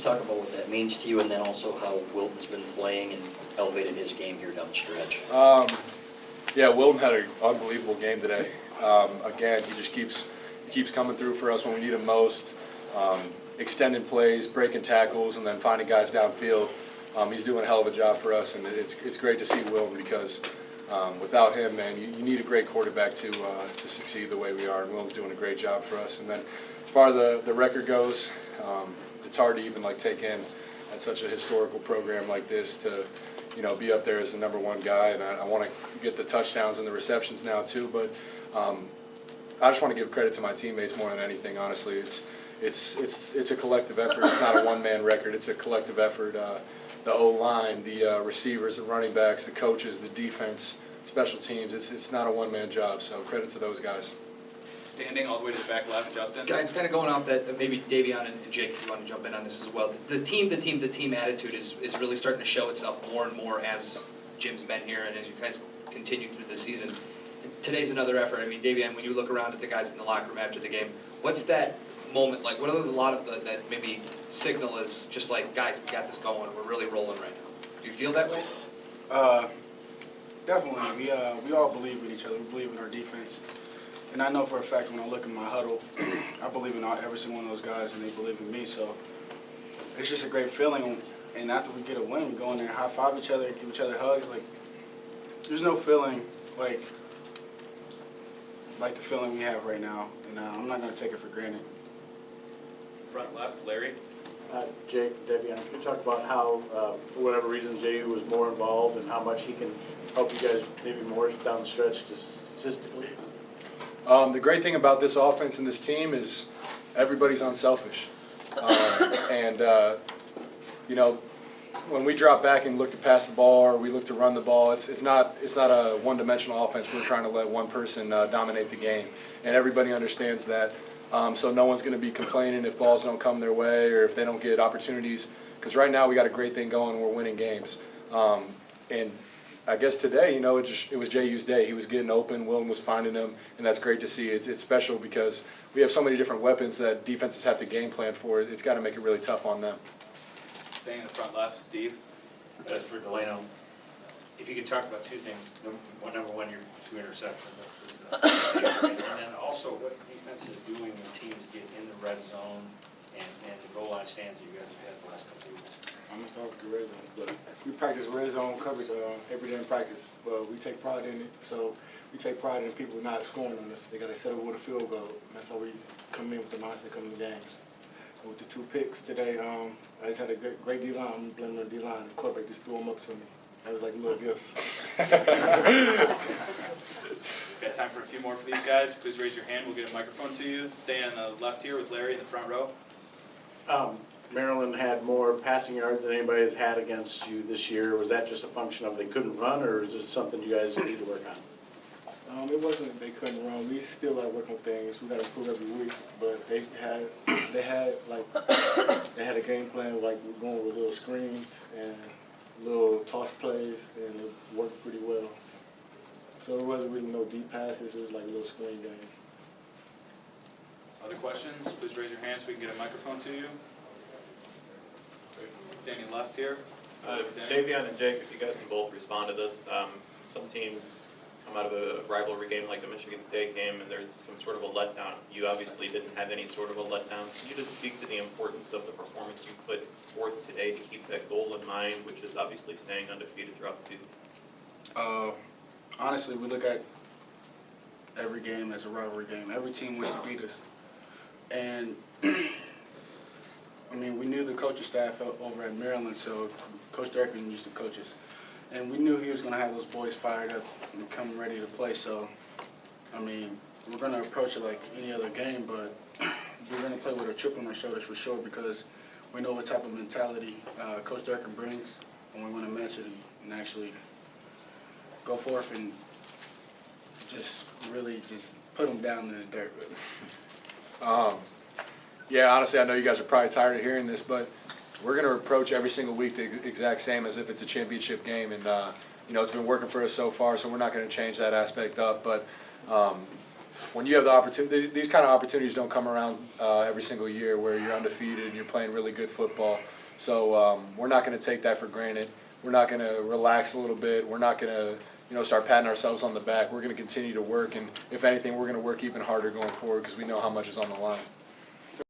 just talk about what that means to you, and then also how Wilton's been playing and elevated his game here down the stretch? Yeah, Wilton had an unbelievable game today. Again, he just keeps coming through for us when we need him most, extending plays, breaking tackles, and then finding guys downfield. He's doing a hell of a job for us, and it's great to see Wilton because without him, man, you need a great quarterback to succeed the way we are, and Wilton's doing a great job for us. And then as far as the record goes, it's hard to even take in at such a historical program like this to be up there as the #1 guy, and I want to get the touchdowns and the receptions now too. But I just want to give credit to my teammates more than anything. Honestly, it's a collective effort. It's not a one-man record. It's a collective effort. The O-line, the receivers, the running backs, the coaches, the defense, special teams. It's not a one-man job. So credit to those guys. Standing all the way to the back left, Justin. Guys, kind of going off that, maybe Davion and Jake, if you want to jump in on this as well. The team attitude is really starting to show itself more and more as Jim's been here and as you guys continue through the season. And today's another effort. I mean, Davion, when you look around at the guys in the locker room after the game, what's that moment like? What are those, a lot of that maybe signal is just like, guys, we got this going. We're really rolling right now. Do you feel that way? Definitely. We all believe in each other. We believe in our defense. And I know for a fact when I look in my huddle, I believe in every single one of those guys, and they believe in me. So it's just a great feeling. And after we get a win, we go in there and high-five each other, give each other hugs. There's no feeling like the feeling we have right now. And I'm not going to take it for granted. Front left, Larry. Jake, Davion, can you talk about how, for whatever reason, JU was more involved and how much he can help you guys maybe more down the stretch just statistically? The great thing about this offense and this team is everybody's unselfish. When we drop back and look to pass the ball or we look to run the ball, it's not a one-dimensional offense. We're trying to let one person dominate the game, and everybody understands that. So no one's going to be complaining if balls don't come their way or if they don't get opportunities. Because right now we got a great thing going. We're winning games, and I guess today, it was JU's day. He was getting open. Wilton was finding them, and that's great to see. It's special because we have so many different weapons that defenses have to game plan for. It's got to make it really tough on them. Staying in the front left, Steve. As for Delano, if you could talk about two things. Number one, your 2 interceptions. And then also what defense is doing when teams get in the red zone and the goal line stands that you guys have had the last couple of weeks. I'm going to start with the red zone. But we practice red zone coverage every day in practice. But we take pride in it. So we take pride in people not scoring on us. They got to settle with a field goal. And that's how we come in with the mindset coming in games. And with the 2 picks today, I just had a great D-line. I'm blaming the D-line. The quarterback just threw them up to me. That was like little gifts. Got time for a few more for these guys. Please raise your hand. We'll get a microphone to you. Stay on the left here with Larry in the front row. Maryland had more passing yards than anybody has had against you this year. Was that just a function of they couldn't run, or is it something you guys need to work on? It wasn't that they couldn't run. We still like working on things. We got to improve every week. But they had a game plan going with little screens and little toss plays, and it worked pretty well. So it wasn't really no deep passes. It was like a little screen game. Other questions? Please raise your hand so we can get a microphone to you. Standing left here. Davion and Jake, if you guys can both respond to this. Some teams come out of a rivalry game like the Michigan State game and there's some sort of a letdown. You obviously didn't have any sort of a letdown. Can you just speak to the importance of the performance you put forth today to keep that goal in mind, which is obviously staying undefeated throughout the season? Honestly, we look at every game as a rivalry game. Every team wants to beat us. And we knew the coaching staff over at Maryland, so Coach Durkin used to coach us. And we knew he was going to have those boys fired up and come ready to play. So, we're going to approach it like any other game, but we're going to play with a chip on our shoulders for sure because we know what type of mentality Coach Durkin brings, and we want to match it and actually go forth and just really just put them down in the dirt, really. Yeah, honestly, I know you guys are probably tired of hearing this, but we're going to approach every single week the exact same as if it's a championship game. And, it's been working for us so far, so we're not going to change that aspect up. But when you have the opportunity, these kind of opportunities don't come around every single year where you're undefeated and you're playing really good football. So we're not going to take that for granted. We're not going to relax a little bit. We're not going to, start patting ourselves on the back. We're going to continue to work, and if anything, we're going to work even harder going forward because we know how much is on the line.